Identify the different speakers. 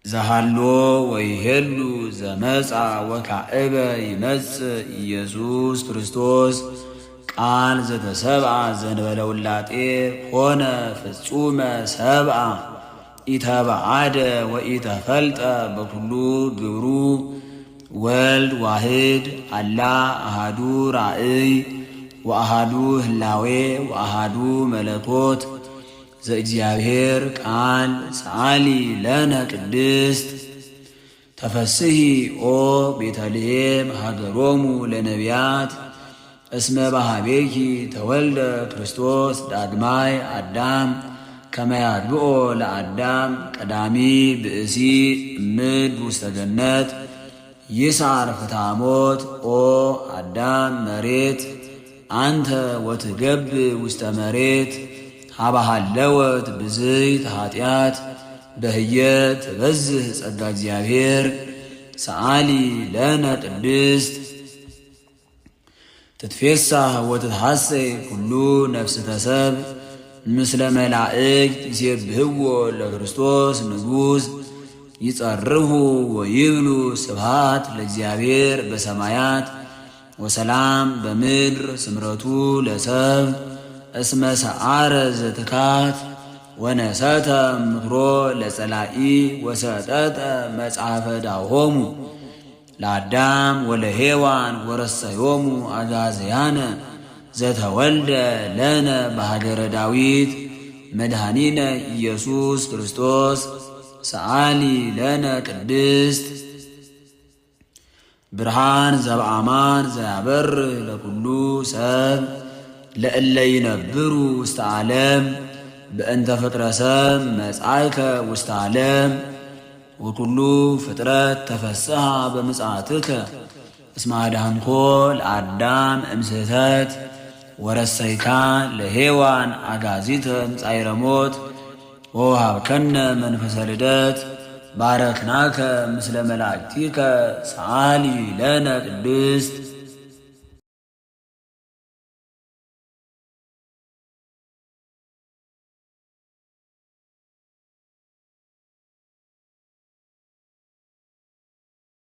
Speaker 1: ዘሃሎ ወይሄሉ ዘመጻ ወካዕበ ይመጽእ ኢየሱስ ክርስቶስ ቃል ዘተሰብአ ዘንበለ ውላጤ ሆነ ፍጹመ ሰብአ ኢተባዓደ ወኢተፈልጠ በኩሉ ግብሩ ወልድ ዋህድ አላ አሃዱ ራእይ ወአሃዱ ህላዌ ወአሃዱ መለኮት ዘእግዚአብሔር ቃል ሰአሊ ለነ ቅድስት ተፈስሒ ኦ ቤተልሔም ሀገሮሙ ለነቢያት እስመ ባህቤኪ ተወልደ ክርስቶስ ዳግማይ አዳም ከመያድብኦ ለአዳም ቀዳሚ ብእሲ እምድ ውስተ ገነት ይሳር ፍታሞት ኦ አዳም መሬት አንተ ወትገብ ውስተ መሬት ሀባሃለወት ብዝይት ኃጢአት በህየ ትበዝህ ጸጋ እግዚአብሔር ሰአሊ ለነ ቅድስት ትትፌሳህ ወትትሐሰይ ኩሉ ነፍስተ ሰብ ምስለ መላእክት ይሴብህዎ ለክርስቶስ ንጉሥ ይጸርሁ ወይብሉ ስብሃት ለእግዚአብሔር በሰማያት ወሰላም በምድር ስምረቱ ለሰብ እስመ ሰዓረ ዘትካት ወነሰተ ምክሮ ለጸላኢ ወሰጠጠ መጽሐፈ ዳሆሙ ለአዳም ወለሔዋን ወረሰዮሙ አጋዝያነ ዘተወልደ ለነ በሀገረ ዳዊት መድኃኒነ ኢየሱስ ክርስቶስ ሰአሊ ለነ ቅድስት ብርሃን ዘበአማን ዘያበር ለኩሉ ሰብ ለእለ ይነብሩ ውስተ ዓለም በእንተ ፍጥረ ሰብ መጻእከ ውስተ ዓለም ወኩሉ ፍጥረት ተፈስሐ በምጽአትከ እስመ አድኃንኮ ለአዳም እምስህተት ወረሰይካ ለሔዋን አጋዚተ እምጻዕረ ሞት ወወሀብከነ መንፈሰ ልደት ባረክናከ ምስለ መላእክቲከ ሰአሊ ለነ ቅድስት